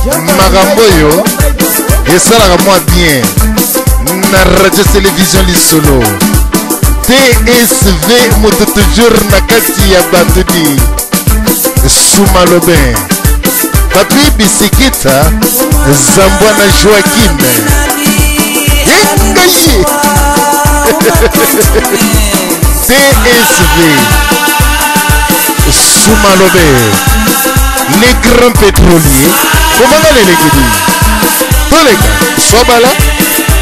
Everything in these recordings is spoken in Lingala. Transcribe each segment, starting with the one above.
Magamboyo et ça la moi bien na radio télévision lisolo TSV moto toujours na kati ya batudi Soumalobin Papi Bisikita Zambwana Joaquim Yengaye TSV Soumalobin les grands pétroliers comment on les dit tous les gars Sobala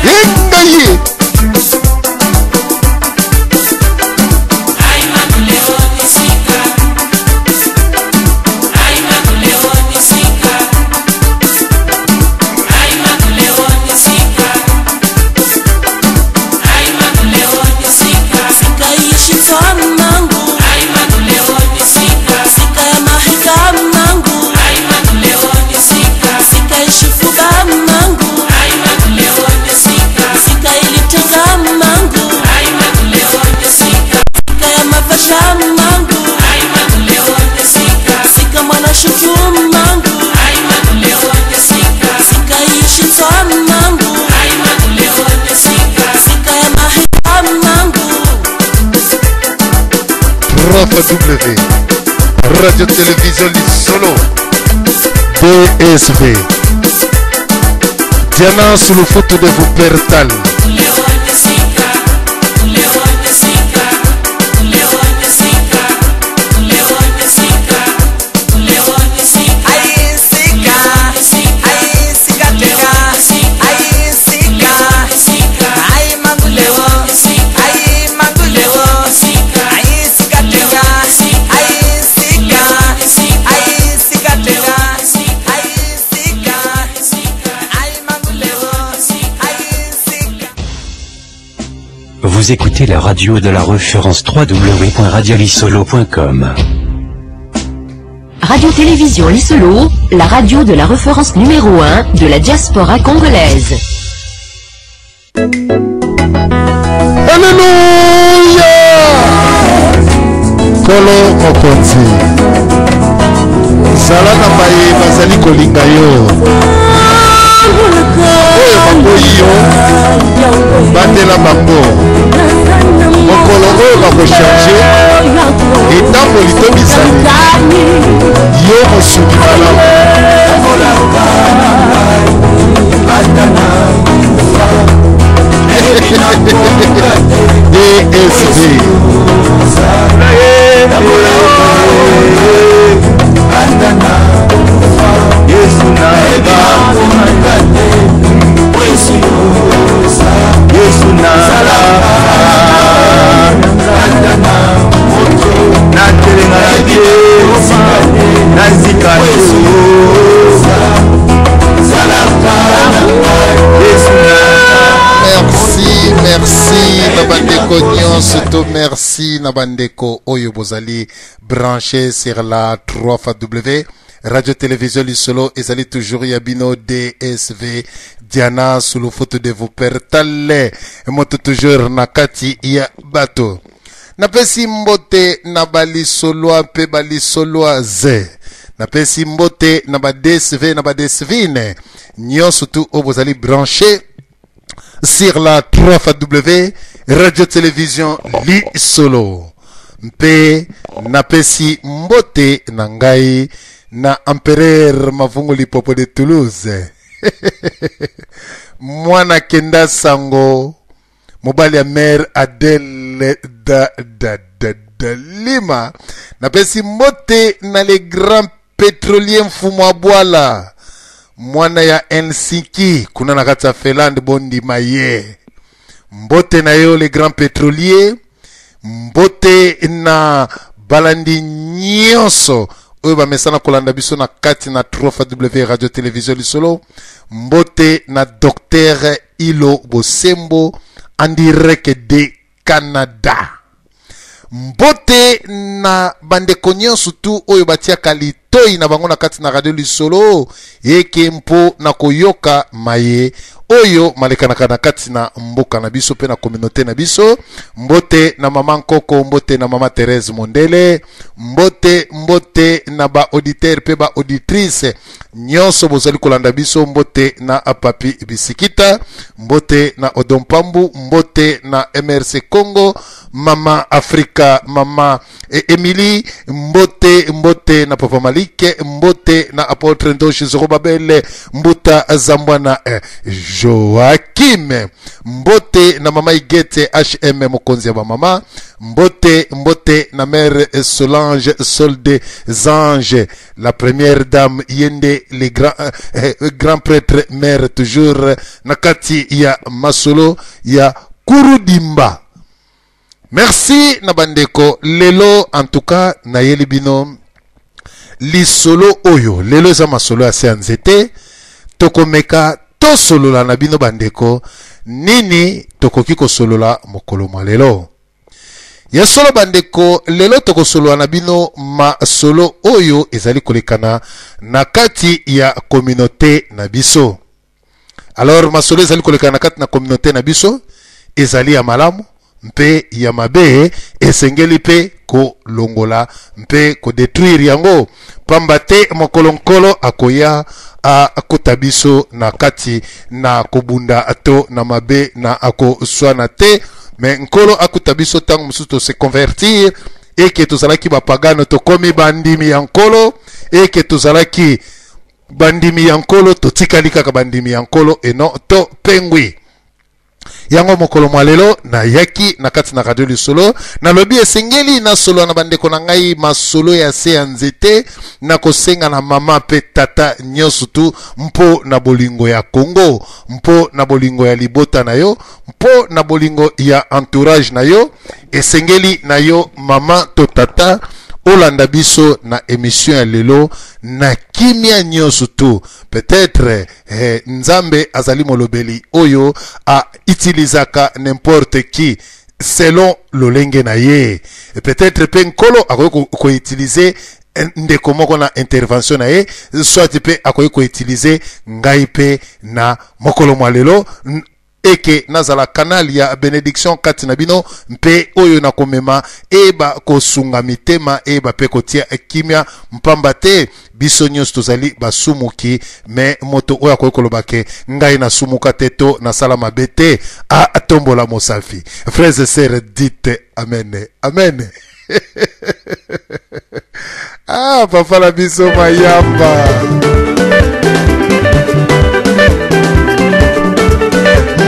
Yengaye W Radio Télévision Lisolo DSV Diana sous le photo de vous Pertal Vous écoutez la radio de la référence www.radiolisolo.com. Radio-Télévision Lisolo, la radio de la référence numéro 1 de la diaspora congolaise. Alléluia Kolo Mokonzi Zala na baye bazali kolinga yo oyo bakoyi yo batela bango mokolo oyo bakochange etango litobisani yo mosuki malamu DSV Merci Nabandeko Nyonso, merci Nabandeko Oyo Bozali branché sur la 3W Radio Télévision Lisolo ezali toujours Yabino DSV Diana sous le photo de vous Pertale moto toujours nakati ya bato napesi mbote na bali solo pe bali solo ze napesi mbote na ba DSV na ba DSVine Nyonso tout Bozali branché sur la 3W Radio Télévision Lisolo mpe napesi mbote na ngai na Empereur Mavungu Lipopo de Toulouse mwana Kenda Sango mobali ya mère Adèle da Lima napesi mbote na les grands pétroliers Mfumu Bwala mwana ya Helsinki kuna na kata Finland bondi maye mbote na yo les grands pétroliers mbote na balandi nyonso oyo bamesana kolanda biso na kati na 3W Radio Télévision Lisolo mbote na Docteur Ilo Bosembo en direct de Canada mbote na bandeko nyonso tu oyo batiaka toi na bango na kati na radio lisolo eke mpo na koyoka maye oyo malekanaka na kati na mboka na biso pe na communauté na biso. Mbote na mama Nkoko, mbote na mama Thérèse Mondele, mbote na ba auditeur pe ba auditrice nyonso bozali kolanda biso, mbote na Papi Bisikita, mbote na Odompambu, mbote na MRC Congo, mama Afrika, mama Emily, mbote na Papa Malike, mbote na Apotre Ndoshi Zorobabele, mbuta Zambwana Joachim, mbote na mama Igete HM Mokonzi ya mama, mbote na mère Solange Sol des Anges, la première dame Yende, les grands prêtres mère toujours nakati ya Masolo ya Kurudimba. Merci na bandeko lelo en tout cas na yelibino lisolo oyo lelo za masolo ya seanzete tokomeka to solola na bino bandeko nini tokoki ko solola mokolo mwa lelo ya solo bandeko lelo toko solola na bino masolo oyo ezali kolekana na kati ya communauté na biso. Alors masolo ezali kolekana na kati na communauté na biso ezali ya malamu mpe ya mabe esengeli pe ko longola mpe ko détruire yango pamba te mokolo nkolo akoya akota biso na kati na kobunda to na mabe na akoswana te mais nkolo akuta biso tango mususu se convertir et que tozalaki bapagano tokomi bandimi ya nkolo et que tozalaki bandimi ya nkolo totikali kaka bandimi ya nkolo et non to pengwi. Yango mokolo mwalelo na yaki na kati na radio lisolo na lobi esengeli na solo na bandeko na ngai masolo ya se ya nzete na kosenga na mama pe tata nyonso tu mpo na bolingo ya Congo, mpo na bolingo ya libota na yo, mpo na bolingo ya entourage na yo, esengeli na yo mama to tata olanda biso na émission ya lelo na kimia nyonso tu. Peut-être nzambe azali molobeli oyo a utilizaka n'importe qui selon lolenge na ye. Peut-être pe nkolo akoki ko utiliser ndeko moko na intervention na ye, soit pe akoki ko utiliser ngai pe na mokolo mwa lelo eke nazala kanal ya benediction kati na bino mpe oyo na komema eba kosunga mitema eba pe kotia kimia mpamba te biso nyonso tozali basumuki me moto oyo akoki kolobake ngai na sumuka te to na sala mabe te atombola mosafi. Frères et sœurs, dites amen amen. Papa la biso mayamba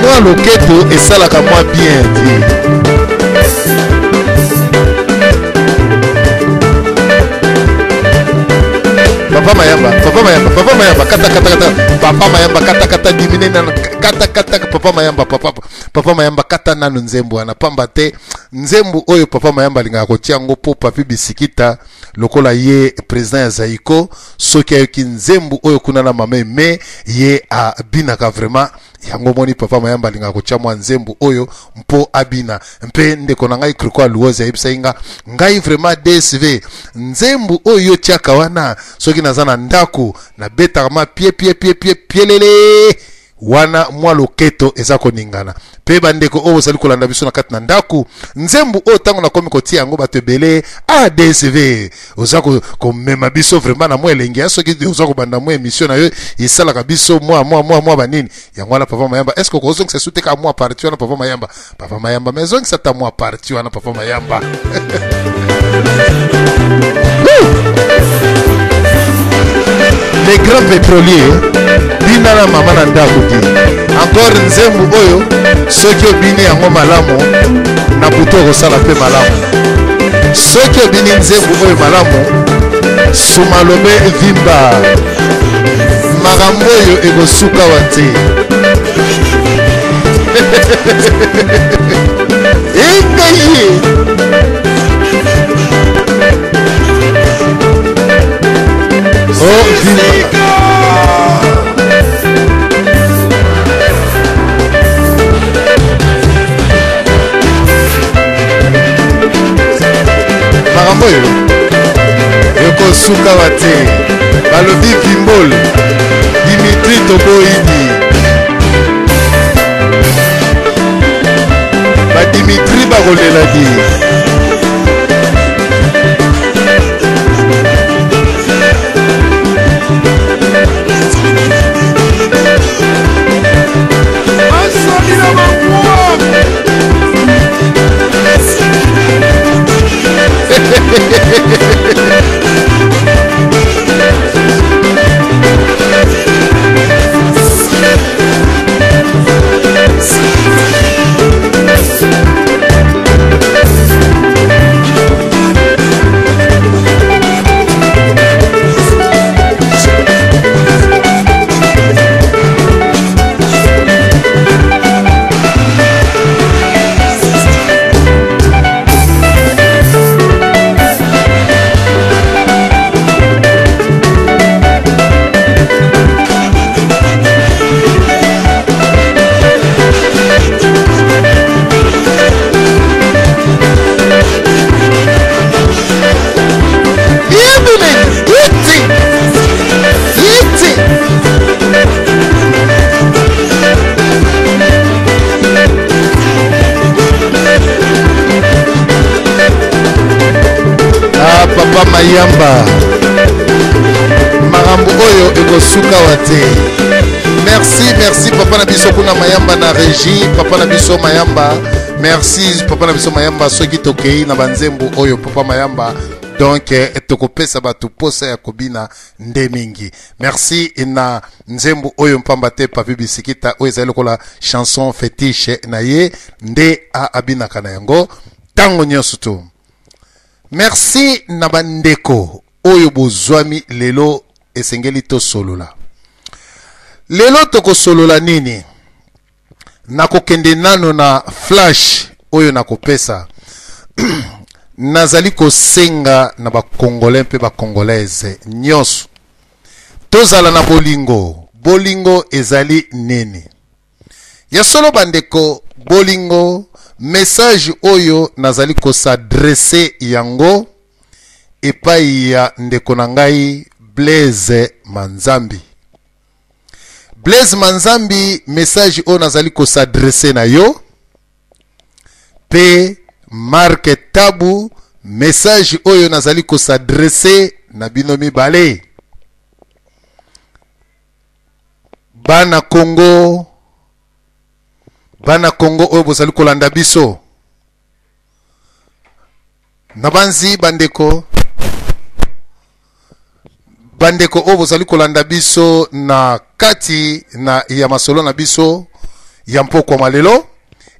moi loketo esalaka moi bien dit. Papa mayamba kata dimine na kata papa mayamba kata nanu nzembo ana pamba te nzembo oyo papa mayamba linga kotia ngo po Papi Bisikita lokola ye président ya Zaiko soki ayoki nzembo oyo kuna na mame me ye abinaka vraiment yango moni papa mayamba linga kotia mwa nzembo oyo mpo abina mpe ndeko na ngai kriko aluoze yebisa inga ngai vraiment DSV nzembo oyo tiaka wana soki nazana ndako na beta ma pie lele wana mwa loketo eza koningana pe bandeko oyo sali kolanda biso na kati na ndaku nzembu oyo tango na komi kotia yango bato ebele DSV oza komema biso vraiment na mwa elenge ya soki oza kobanda mwa émission na yo esalaka biso mwa banini yango wana papa mayamba est-ce que kozongisa su te ka mwa parti wana papa mayamba mais zongisa ta mwa parti wana papa mayamba. Les grands pétroliers bina na mama na ndako ti encore nzembu oyo soki obini yango malamu na buto kosala pe malamu soki obini nzembu oyo malamu sumalobe vimba makambo oyo ekosuka wate engaye ekosuka wate balobi Vimbol Dimitri Toboini ba Dimitri bakolela di Mayamba marambo oyo ekosuka wate. Merci papa na biso kuna Mayamba na régie, papa na biso Mayamba. Merci papa na biso Mayamba soki tokei na banzembo oyo papa Mayamba. Donc tokopesa batu posa ya kobina nde mingi. Merci na nzembo oyo mpamba te papi bisikita oyo ezali lokola chanson fétiche na ye nde a abina kana yango tango nyonso tu. Merci na bandeko oyo bozwami lelo esengeli to solola. Lelo toko solola nini? Nakokende nano na flash oyo nakopesa. Nazali kosenga na ba Congolais mpe ba Congolaise nyonso. Tozala na bolingo. Bolingo ezali nini? Ya solo bandeko bolingo. Message oyo nazali ko s'adresser yango epai ya ndeko na ngai Blaise Manzambi. Blaise Manzambi, message oyo nazali ko s'adresser na yo. Pe Mark Tabu, message oyo nazali ko s'adresser na bino mibale. Bana Congo oyo bozali kolanda biso. Nabanzi bandeko oyo bozali kolanda biso na kati na ya masolo na biso ya mpoko malelo.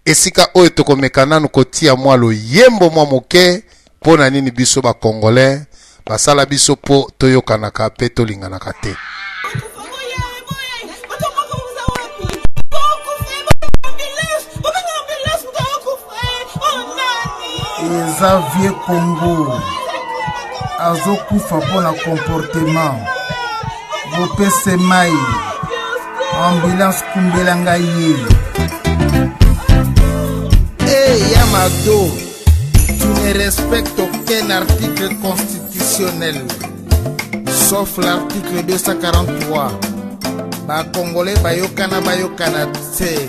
Esika oyo tokomeka nanu kotia mwalo yembo mwa moke pona nini biso ba Congolais basala biso po toyokanaka pe tolinganaka te. Xavier Congo azokufa mpona comportement bopese mai ambulance kumbela ngai ye. Hey Yamado, tu ne respectes aucun article constitutionnel sauf l'article 243. Ba Congolais bayokana te.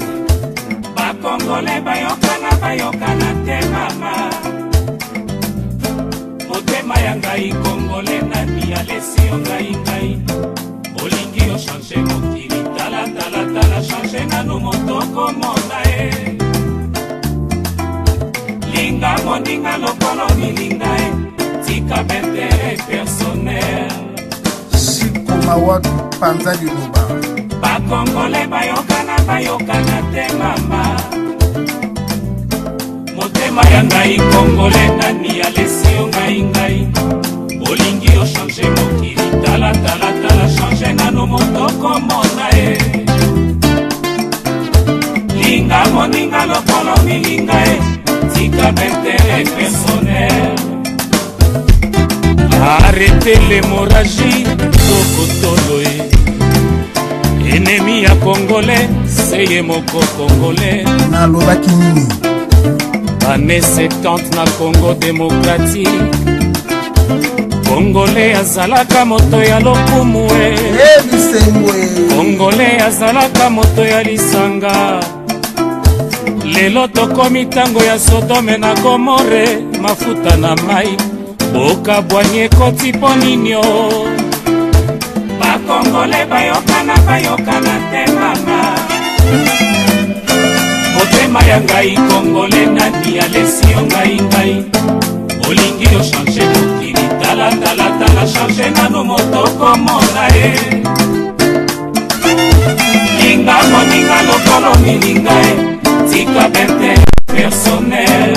Ba Congolais bayokana te mama. Motema ya ngai Congolais nani alesi yo ngai. Olingi yo change mokili tala change nanu motoko mona e. Linga moninga lokolo milinga e. Tika bete personnel. Siko mawatu panza liloba. Ba Congolais bayokana te mama. Motema ya ngai Congolais nani alesi yo ngai. Olingi yo change mokili tala change nanu motoko mona e. Linga moninga lokolo milinga e. Tika bete personnel. Arrêtez l'hémorragie Tokotoloe. Ennemi ya Congolais, seye moko Congolais. Nalobaki nini? Année 70 na Congo démocratique. Congolais azalaka moto ya lokumu Congolais azalaka moto ya lisanga. Lelo tokomi tango ya Sodome na Gomore, mafuta na mai boka bwanye koti poninyo. Ba Congolais bayokana te mama. Motema ya ngai Congolais nani alesi yo ngai. Olingi yo change mokili tala change nano motoko mona Linga moninga lokolo milinga tika bente personnel.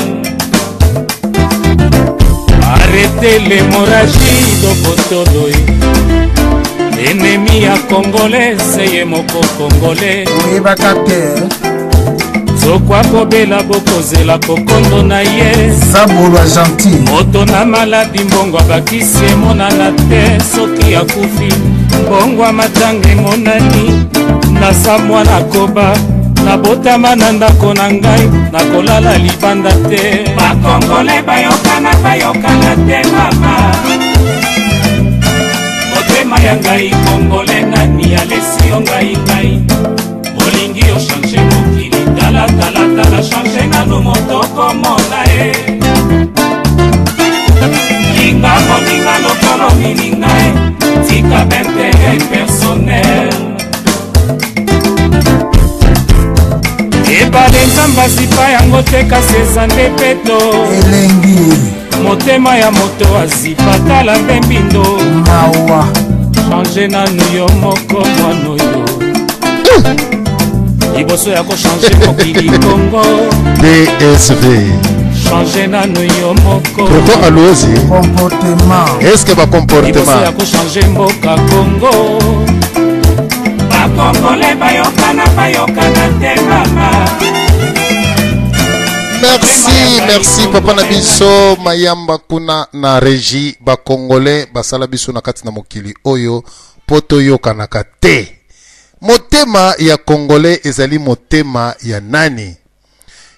Arrêtez l'hémorragie do botolo. Ennemi ya Congolais seye moko Congolais. Zokwa kobela bokozela kokondo na ye. Zabolo gentil. Moto na maladi mbongo bakisi emonana te. Soki akufi mbongo matanga emonani. Nasa mwana koba nabotama na ndako na ngai nakolala libanda te. Ba Congolais bayokana te mama. Motema ya ngai Congolais nani alesi yo ngai. Olingi yo change mokili tala change nano motoko mona Linga moninga lokolo milinga tika bente personnel. Ebale nzamba zipa yango te kasi eza nde peto elengi. Motema ya moto azipa tala mpe mbindo Mawa change nanu yo moko mwano yo Iboso ya ko change mokili Congo DSV change nanu yo moko. Pourquoi allons-y? comportement. Est-ce que va comportement? Iboso ya ko change mboka Congo. Ba Congolais bayokana te mama. Merci papa na biso mayamba kuna na régie ba Congolais basala biso na kati na mokili oyo poto yokanaka te. Motema ya Congolais ezali motema ya nani?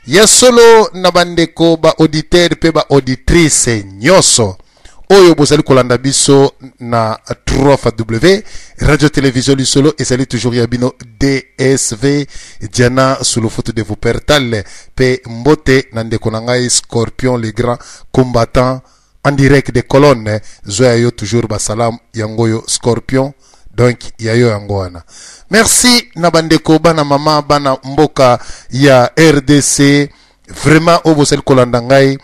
Ya solo na bandeko ba auditeur pe ba auditrice nyoso oyo bozali kolanda biso na 3W radio télévision Lisolo ezali toujours yabino DSV Diana sous le faute de vous pertal pe mbote na ndeko na ngai Scorpion le grand combattant en direct de colonne zoya yo toujours ba salam yangoyo Scorpion donc yayo yangoana. Merci na bandeko bana mama bana mboka ya RDC vraiment obosel kolanda ngai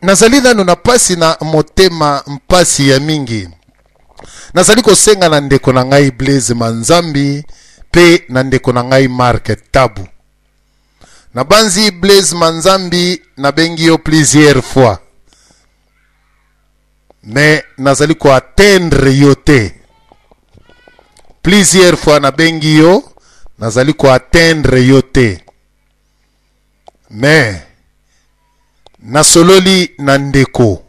nazali nano na pasi na motema mpasi ya mingi. Nazali kosenga na ndeko na ngai Blaise Manzambi pe na ndeko na ngai Mark Tabu. Na banzi Blaise Manzambi na bengi yo plusieurs fois mais nazali ko atteindre yo te. Plusieurs fois na bengi yo nazali ko atteindre yo te. Mais na sololi na ndeko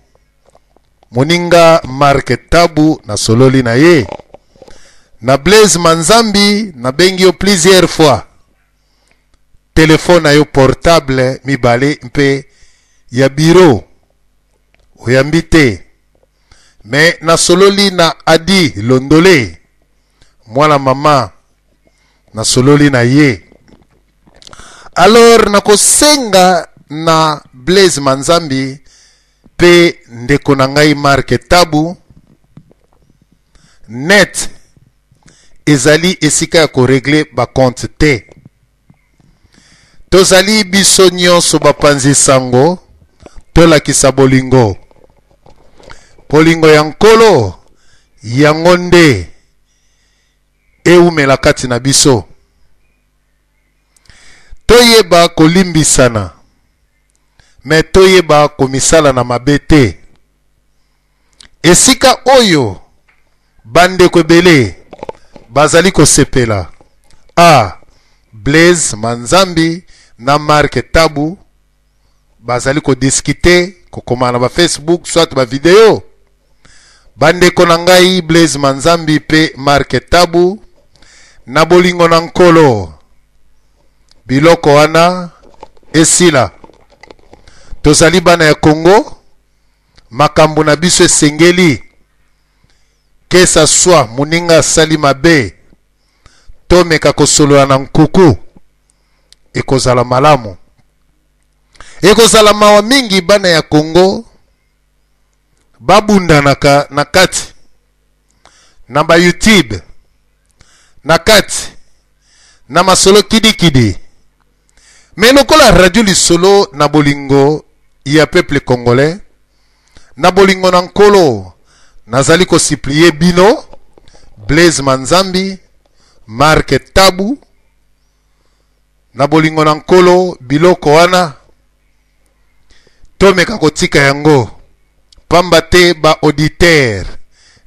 moninga Mark Tabu na sololi na ye. Na Blaise Manzambi na bengi yo plusieurs fois. Téléphone na yo portable mibale mpe ya bureau oyambi te. Mais na sololi na Adi Londole mwana mama na sololi na ye. Alors nakosenga na Blaise Manzambi pe ndeko na ngai Mark Tabu net ezali esika ya koregle ba compte te. Tozali biso nyonso bapanzi sango tolakisa bolingo. Bolingo ya nkolo yango nde eumela kati na biso. Toyeba kolimbisana me toyeba komisala na mabe te. Esika oyo bandeko ebele bazali kosepela Blaise Manzambi na Mark Tabu bazali kodiskite kokoma na ba Facebook soit ba video. Bandeko na ngai Blaise Manzambi pe Mark Tabu na bolingo na nkolo biloko wana esila. Tozali bana ya Congo makambo na biso esengeli que ça soit muninga salima be tomeka kosolola na nkuku ekozala malamu ekozala mawa mingi bana ya Congo babundanaka na kati na ba YouTube na kati na masolo kidikidi mais lokola radio lisolo na bolingo ya peuple congolais na bolingo na nkolo nazali ko supplier bino Blaise Manzambi Mark Tabu na bolingo na nkolo biloko wana tomeka kotika yango pamba te ba auditeur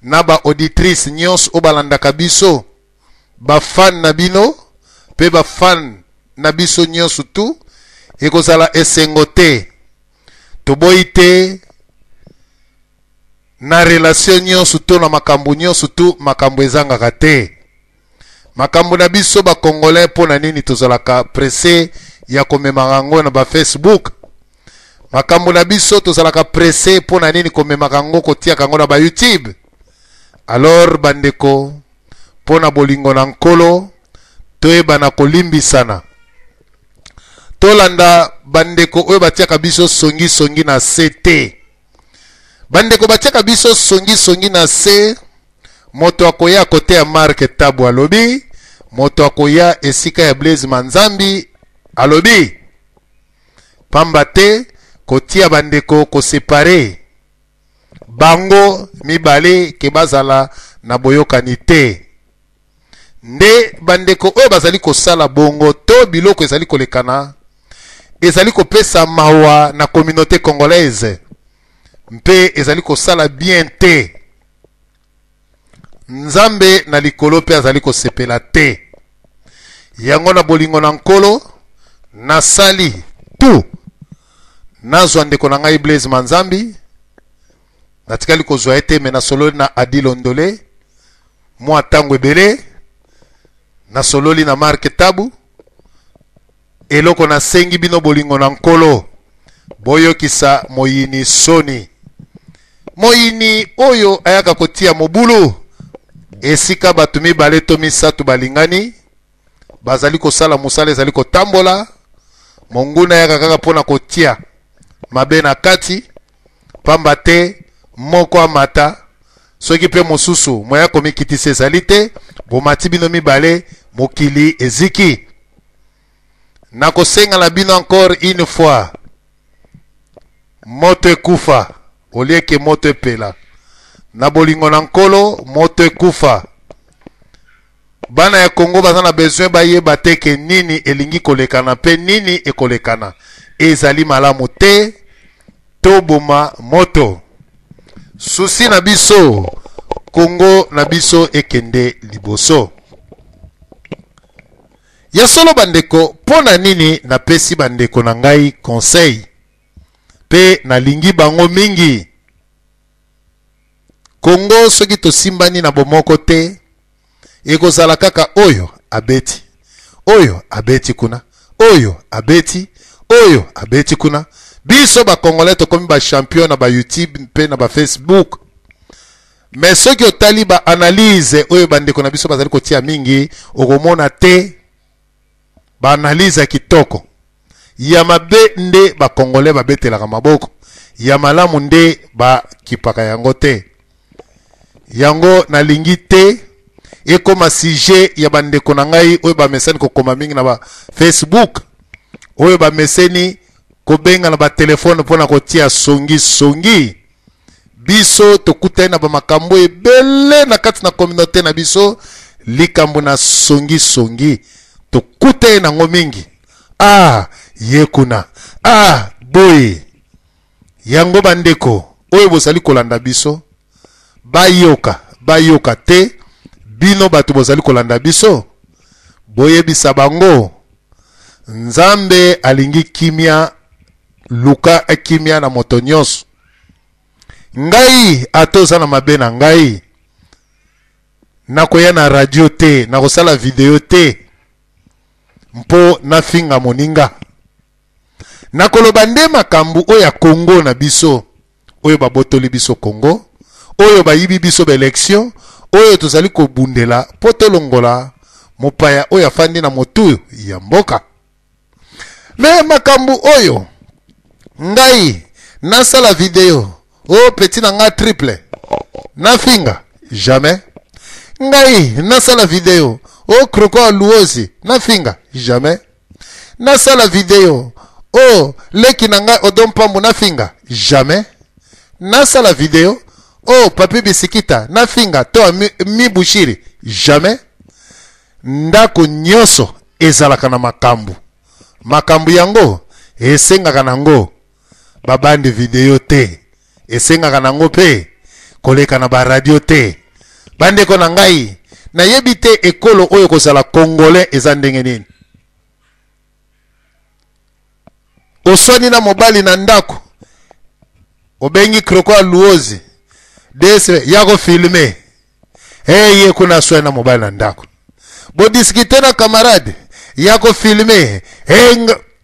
na ba auditrice nyons obalandaka biso ba fan na bino pe ba fan na biso nyonso tu ekozala esengo te toboyi te na relation nyonso to na makambo nyonso tu makambo ezangaka te makambo na biso ba congolais pona nini tozalaka pressé ya komemaka ngo na ba Facebook makambo na biso tozalaka pressé pona nini komemaka ngo kotiaka ngo na ba YouTube alors bandeko pona bolingo na nkolo toyeba na kolimbisana tolanda bandeko oyo batiaka biso songi na CT bandeko batiaka biso songi na C moto akoya kote ya Mark Tabu alobi moto akoya esika ya Blaise Manzambi alobi pamba te kotia bandeko ko separe bango mibale ke bazala na boyokani te nde bandeko oyo bazali kosala bongo to biloko ezali kolekana ezali kopesa mawa na communauté congolaise mpe ezali kosala bien te nzambe na likolo pe azali kosepela te yango na bolingo na nkolo nasali tu nazwa ndeko na ngai Blaise Manzambi natikali kozwa ete me nasololi na Adilondole mwa tango ebele nasololi na Mark Tabu eloko na sengi bino bolingo na nkolo boyokisa moyini soni moyini oyo ayaka kotia mobulu esika bato mibale to misato balingani bazali kosala musala ezali kotambola monguna ayaka kaka mpona kotia mabe na kati pamba te moko amata soki pe mosusu moya komikitisa ezali te bomati bino mibale mokili eziki nakosenga na bino encore une fois moto ekufa olieke moto epela na bolingo na nkolo moto ekufa bana ya Congo baza na besoin bayeba te ke nini elingi kolekana pe nini ekolekana ezali malamu te toboma moto susi na biso Congo na biso ekende liboso ya solo bandeko pona nini napesi bandeko na ngai conseil pe nalingi bango mingi Congo soki tosimbani na bomoko te ekozala kaka oyo abeti kuna oyo abeti kuna biso ba congolais tokomi ba champion na ba YouTube pe na ba Facebook mais soki otali ba analyse oyo bandeko na biso bazali kotia mingi okomona te ba analyse kitoko ya mabe nde ba congolais babetelaka maboko ya malamu nde ba kipaka yango te yango nalingi te ekoma sujet ya bandeko na ngai oyo ba meseni kokoma mingi na ba Facebook oyo ba meseni kobenga na ba telefone pona kotia songi biso tokutani na ba makambo ebele na kati na communauté na biso likambo na songi tokutani na ngo mingi yekuna boy yango bandeko oyo bozali kolanda biso bayoka te bino bato bozali kolanda biso boyebisa bango nzambe alingi kimia luka kimia na moto nyonso ngai atoza na mabe na ngai nakoya na radio te nakosala video te mpo nafinga moninga nakoloba nde makambo oyo ya Congo na biso oyo babotoli biso Congo oyo bayibi biso ba election oyo tozali kobundela po tolongola mopaya oyo afandi na motu ya mboka. Me makambu oyo ngai nasala video o petit na nga triple na finga jamais. Ngai nasala video o kroko luozi na finga jamais. Nasala video o leki na nga odompambu na finga jamais. Nasala video o papi bisikita na finga to mi bushiri jamais. Ndako nyonso ezalaka na makambu. Makambu yango esengaka nango babandi video te, esengaka nango pe koleka na ba radio te. Bandeko na ngai nayebi te ekolo oyo kozala congolais eza ndenge nini. Oswani na mobali na ndako obengi kroko luozi dese yako filme ye kuna swani na mobali na ndako bo diskite na camarade yako filme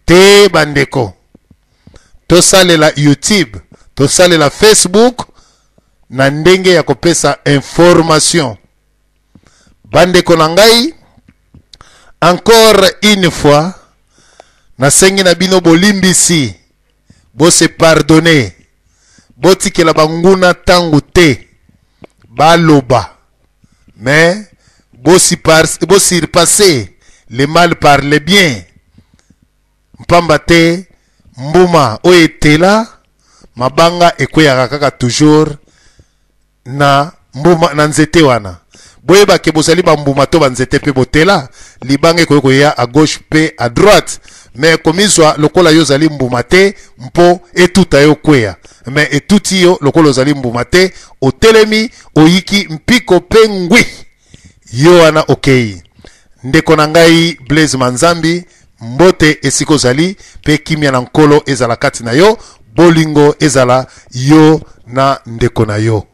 te. Bandeko tosalela YouTube, tosalela Facebook na ndenge ya kopesa information. Bandeko na ngai encore une fois nasengi na bino bolimbisi bo se pardonner, botikela banguna tangu te baloba, mais bo surpasser le mal par le bien. Mpamba te mbuma oyo etela mabanga ekweyaka kaka toujours na mbuma na nzete wana. Boyebake bozali bambuma to banzete pe botela libanga ekoya à gauche pe à droite, mais komizwa lokola yo zali mbuma te mpo etuta yo kweya, mais etuti yo lokola zali mbuma te otelemi oyiki mpiko pe ngwi yo wana okei. Ndeko na ngai Blaise Manzambi mbote esiko zali pe kimia na nkolo ezala kati na yo, bolingo ezala yo na ndeko na yo.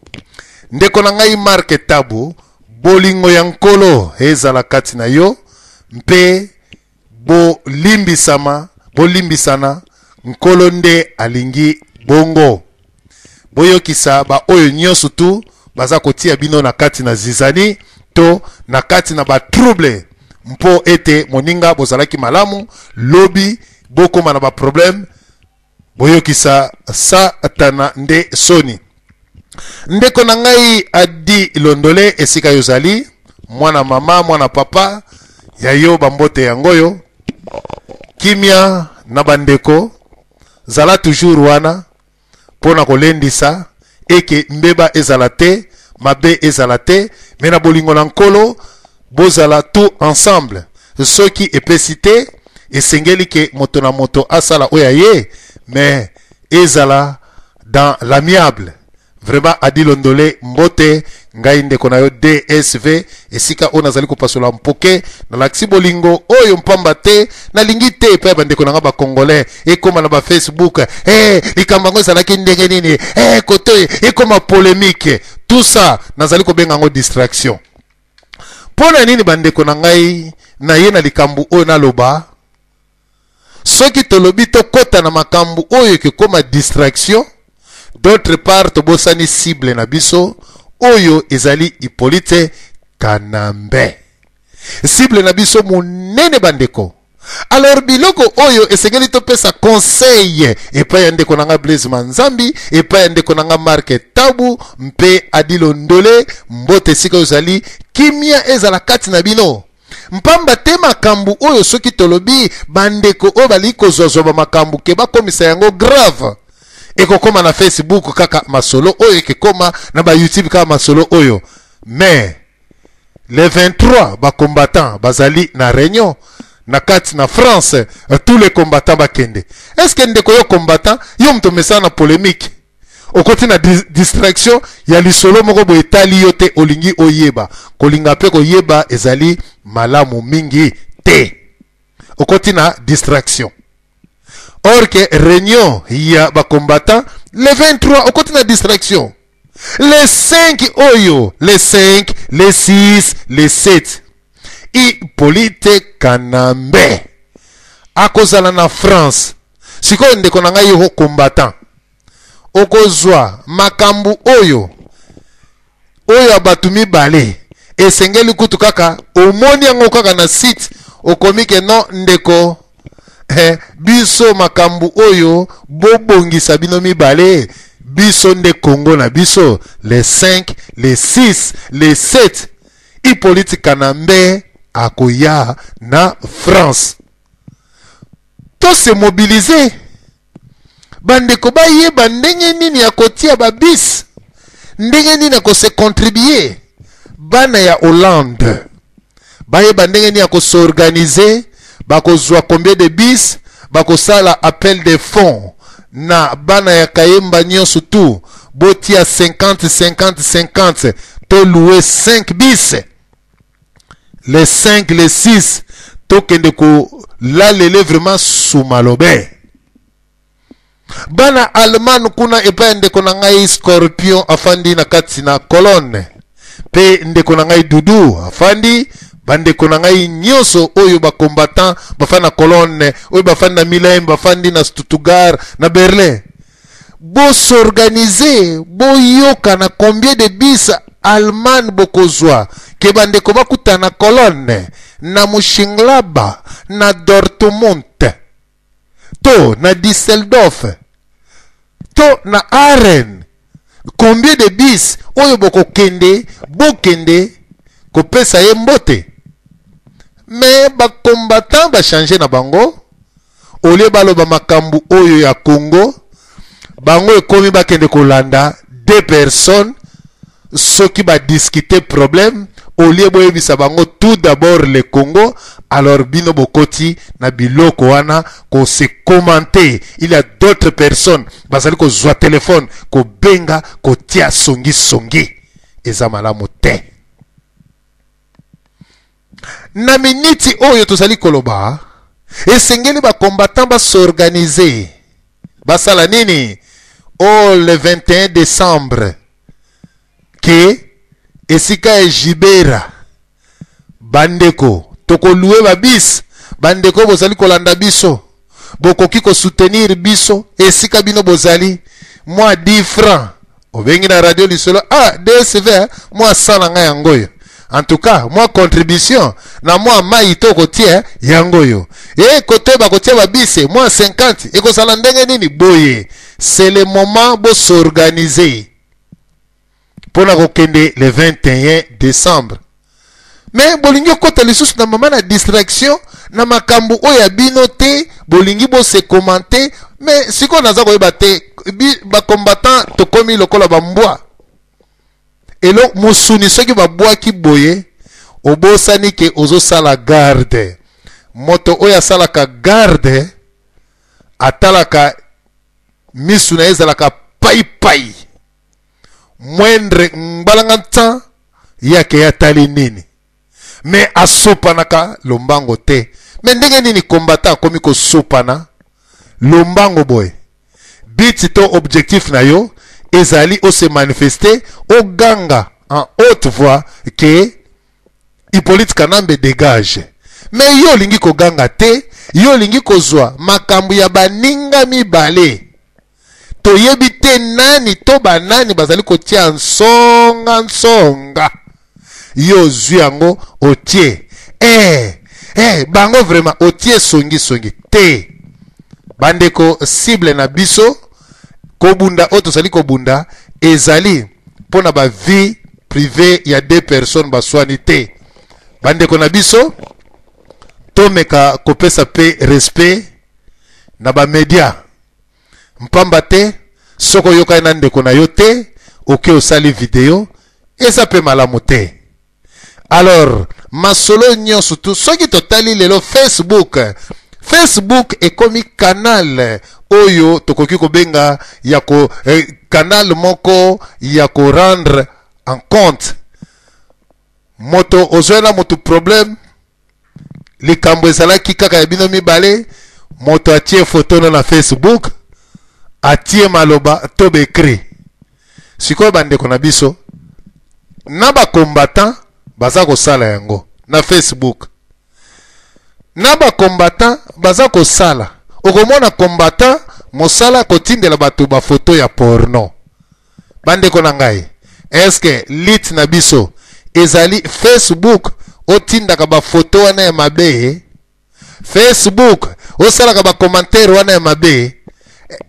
Ndeko na ngai Mark Tabu bolingo ya nkolo ezala kati na yo mpe bolimbisana nkolo nde alingi bongo. Boyokisa ba oyo nyonso tu baza kotia bino na kati na zizani to na kati na ba trouble mpo ete moninga bozalaki malamu lobi bokoma na ba problème. Boyokisa satana nde soni. Ndeko na ngai Adi Londole esika yozali mwana mama mwana papa ya yo bambote yangoyo kimia na bandeko zala toujours wana pona kolendisa eke mbeba ezala te mabe ezala te mena bolingo na nkolo bozala tout ensemble. Soki epesite esengeli ke moto na moto asala oya ye mais ezala dans l'amiable. Vraiment Adi Londole mbote ngai ndeko na yo DSV esika ona zali kopasola mpoke na laksi bolingo oyo mpamba te na lingi te pe bandeko na nga ba congolais ekoma na ba Facebook likambango ezalaki ndenge nini koto ekoma polémique tout ça nazali kobenga ngo distraction. Pona nini bandeko na ngai na ye na likambu oyo naloba soki tolobi tokota na makambu oyo ekoma distraction. D'autre part tobosani cible na biso oyo ezali Hippolyte Kanambe, cible na biso munene bandeko. Alors biloko oyo esengeli topesa conseil epa ya ndeko nanga Blaise Manzambi epa ya ndeko nanga Mark Tabu mpe Adi Londole mbote sika ozali kimia ezala kati na bino. Mpamba te makambu oyo soki tolobi bandeko oyo bali kozozwa makambu ke bakomisa yango grave ekokoma na Facebook kaka masolo oyo ekekoma na ba YouTube kaka masolo oyo. Mais les 23 ba combattants bazali na réunion na kati na France, tous les combattants bakende. Est-ce que ndeko yo combattant yo mto mesa na polémique okoti na distraction ya lisolo moko bo etali yo te olingi oyeba kolinga pe koyeba ezali malamu mingi te okoti na distraction. Or que réunion ya ba combattant les 23 okoti na distraction. Les 5 oyo, les 5, les 6, les 7 Hippolyte Kanambe akozala na France sikoyo ndeko na ngai yo combattant okozwa makambu oyo oyo abatu mibale esengeli kutu kaka omoni yango kaka na site okomike no ndeko biso makambu oyo bobongisa bino mibale biso nde Congo na biso les 5 les 6 les 7 Hippolyte Kanambe akoya na France to se mobiliser bandeko bayeba ndenge nini ya kotia babis ndenge nini ya kose contribuer bana ya Hollande bayeba ndenge nini ya kose organiser bakozwa combien de bis bakosala appel de fonds na bana ya Kayemba nyonso tu botia 50 to louer 5 bis les 5 les 6 to kende ko la lele vraiment sous malobe bana Allemagne kuna epa ndeko na ngai Scorpion afandi na kati na colonne pe ndeko na ngai Dudu afandi bandeko na ngai nyonso oyo ba combattant bafandi na colonne oyo bafandi na Milan bafandi na Stuttgart na Berlin bo s'organiser bo yoka na combien de bis Allemagne bokozwa ke bandeko bakuta na colonne na Mönchengladbach na Dortmund to na Düsseldorf to na Aachen combien de bis oyo bokokende bokende kopesa ye mbote mais ba combattant ba changer na bango olie baloba makambu oyo ya Congo bango ekomi bakende kolanda 2 personnes soki ba discuter problème olie boyebisa bango tout d'abord le Congo alors bino bokoti na biloko wana ko se commenter il y a d'autres personnes basali ko zwa téléphone ko benga ko tia songi eza malamu te na miniti oyo tozali koloba esengeli ba combattant ba s'organiser basala nini le 21 décembre ke esika ejibera bandeko toko louer babis bandeko bozali kolanda biso bokoki ko soutenir biso esika bino bozali moi 10 francs obengi na radio lisolo DSV moi sala nga yangoyo en tout cas moi contribution na moi mai toko tie yangoyo côté ba kotie babise moi 50 eko sala ndenge nini boye c'est le moment bo s'organiser pour la kokende le 21 décembre mais bolingi kota lisusu na mama na distraction na makambu oya bino te bolingi bo se commenter mais siko naza koyeba te ba combattant to komi lokola bambwa elo musuni soki babwa ki boye obosani ke ozo sala garde moto oya sala ka garde atalaka misu na ezalaka pai moindre mbalanga yake yatali nini mais asopanaka lombango te mais ndenge nini combattant komi ko sopana lombango boy biti to objectif na yo ezali o se manifester o ganga en haute voix que Hippolyte Kanambe dégage mais yo lingi ko ganga te yo lingi ko zwa makambu ya baninga mibale toyebi te nani to banani bazali kotia nsonga yo zwi yango otie bango vraiment otie songi te bandeko cible na biso kobunda oto sali kobunda ezali pona ba vie privée ya 2 personnes baswani te bandeko na biso tomeka kopesa pe respect na ba media mpamba te soko yoka na ndeko na yo te oke osali video eza pe malamu te alors masolo nyonso tu soki totali lelo Facebook ekomi canal oyo tokoki kobenga ya ko canal moko ya ko rendre en compte moto ozwela moto problème likambo ezalaki kaka ya bino mibale moto atie photo na Facebook atie maloba to bekri sikoyo bandeko na biso na ba combattant baza kosala yango na Facebook na ba combattant baza kosala okomona combattant mosala kotindela bato ba photo ya porno bandeko na ngai est-ce que lit na biso ezali Facebook otindaka ba photo wana ya mabe? Facebook osalaka ba commentaire wana ya mabe?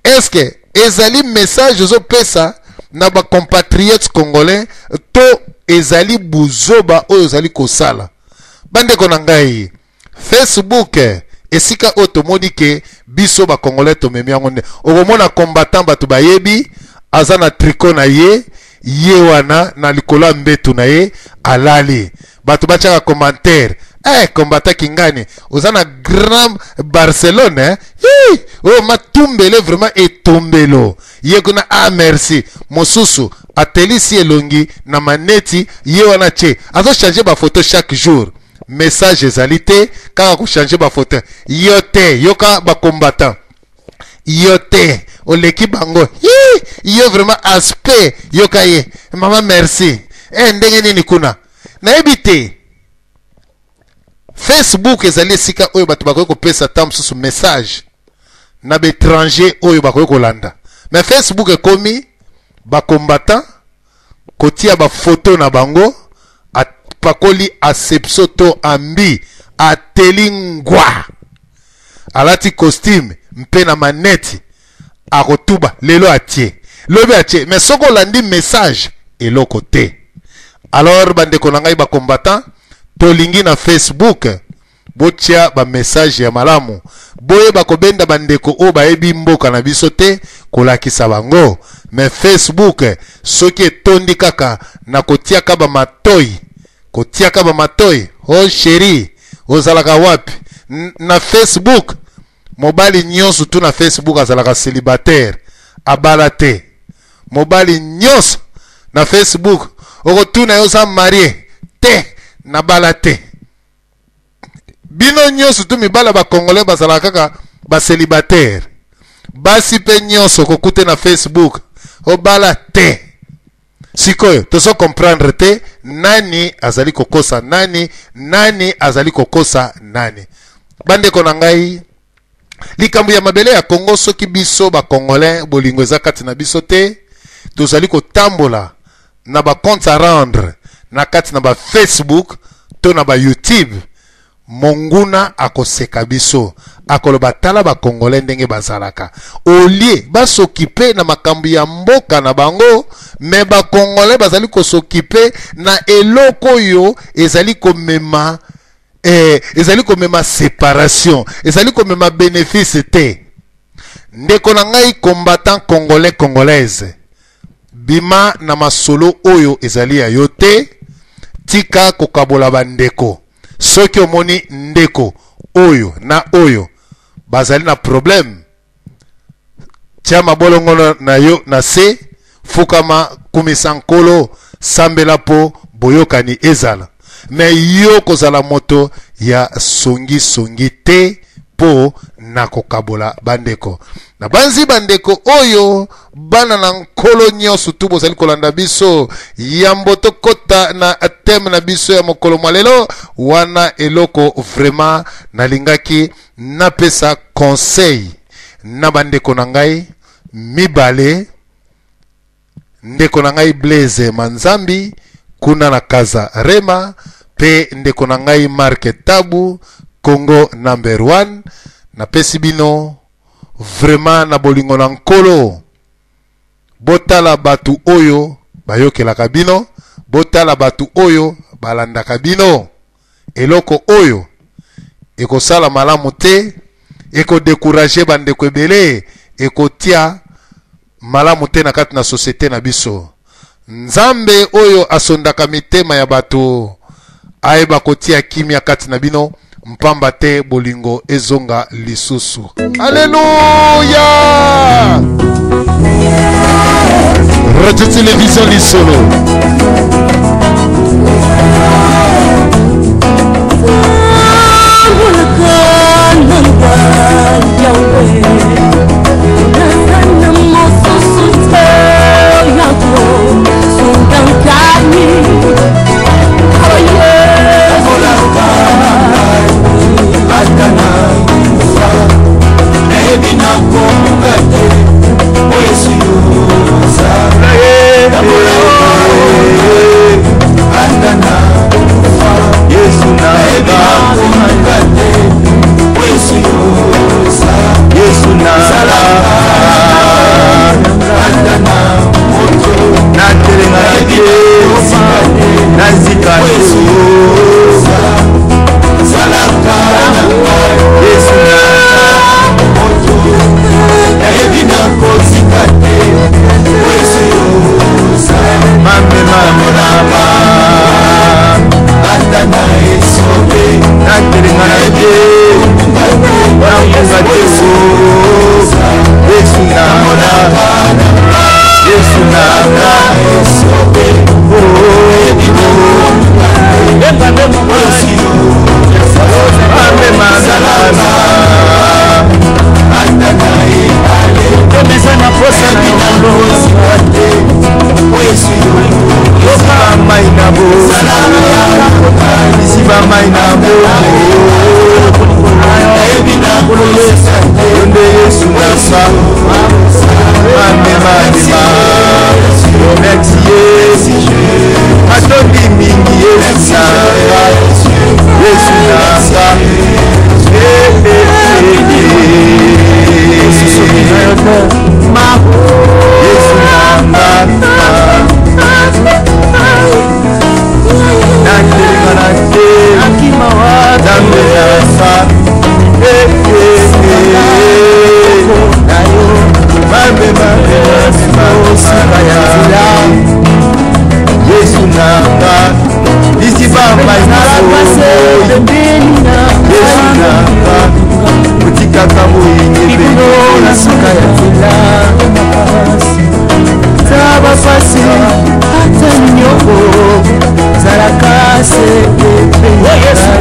Est-ce que ezali message ozo pesa na ba compatriotes congolais to ezali buzoba oyo ezali kosala? Bandeko na ngai, Facebook esika otomoni ke biso ba congolais to memi yango nde okomona combattant batu bayebi aza na tricot na ye wana na likola mbetu na ye alali batu bachaka commentaire combattant kingani oza na Grand Barcelone oh matumbele vraiment etombelo ye kuna merci mosusu atelisi elongi na maneti ye wana che azo changer ba photo chaque jour. Message ezali te kaka ko changer ba photo yo te yoka ba combattant yo te oleki bango yo vraiment aspect yoka ye mama merci ndenge nini kuna na ebite Facebook ezali sika oyo batu bakoki kopesa tam susu message na l'étranger oyo bakoki kolanda. Mais Facebook ekomi ba combattant kotia ba photo na bango pakoli asepso to ambi atelingwa alati costume mpe na maneti akotuba lelo atie lobi atie mais soko landi message eloko te. Alors bandeko na ngai ba combattant tolingi na Facebook botia ba message ya malamu boye bakobenda bandeko o baebi mboka na biso te kolakisa bango. Mais Facebook soki etondi kaka na kotiaka ba matoi kotiaka ba matoi oh chéri ozalaka wapi na Facebook mobali nyonso tu na Facebook azalaka célibataire abala te. Mobali nyonso na Facebook okotuna yoza marié te na bala te. Bino nyonso tu mibala ba congolais bazalaka kaka ba célibataire basi pe nyonso kokute na Facebook obala te. Sikoyo tozo comprendre te nani azali kokosa nani azali kokosa nani. Bandeko na ngai likambo ya mabele ya Congo soki biso ba congolais bolingo eza kati na biso te tozali kotambola na ba compte à rendre na kati na ba Facebook to na ba YouTube monguna akoseka biso akoloba tala ba congolais ndenge bazalaka olie basokipe na makambo ya mboka na bango me ba congolais bazali kosokipe na eloko yo ezali komema séparation ezali komema bénéfice te. Ndeko na ngai combattant congolais congolaise bima na masolo oyo ezali ya yo te tika kokabola bandeko soki omoni ndeko oyo na oyo bazali na problème tia mabolongo na yo na se fukama kumisa nkolo sambela po boyokani ezala me yo kozala moto ya songi te po na kokabola bandeko na banzi bandeko oyo bana na nkolo nyonso tu bozali kolanda biso yambo tokota na teme na biso ya mokolo malelo wana eloko vraiment nalingaki napesa conseil na bandeko na ngai mibale. Ndeko na ngai Blaise Manzambi kuna na Kaza Rema pe ndeko na ngai Mark Tabu Congo number 1 na pesi bino vraiment na bolingo na nkolo botala batu oyo bayokelaka bino botala batu oyo balandaka bino eloko oyo ekosala malamu te eko décourager bandeko ebele ekotia malamu te na kati na société na biso. Nzambe oyo asondaka mitema ya bato ayeba kotia kimia kati na bino mpamba te bolingo ezonga lisusu. Alléluia. Radio Télévision Lisolo. Onde Yesu nasa Mame Merci Yesu Matondi mingi Yesu nasa Yesu nasa Yesu Yesu nanga Isibamba Yesu nanga Utikaka muingi na suka ya tila Taba fasi hata nyoko Zarakase Yesu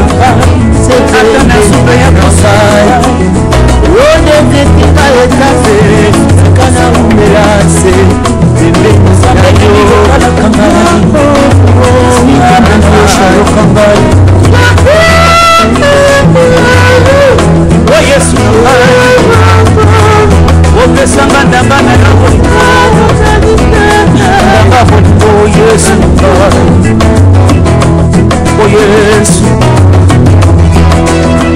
hata na suka ya kasaya Rode zetika etafe Kana umelase Bebe Zayo Kala kamari Nikana na usharo kambari Oh Yesu Opesanga ndangana na koliko Ndanga koliko Yesu Oh Yesu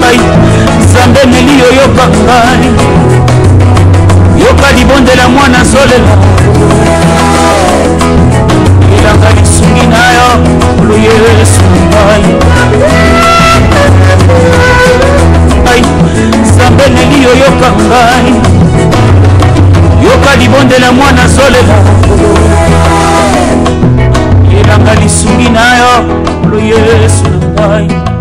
Ay Zambe niliyo yoka ngai Yoka libondela mwana solela Ilanga lisungi nayo Ulu Yesu ngai Ay Zambe niliyo yoka ngai Yoka libondela mwana solela Ilanga lisungi nayo Ulu Yesu ngai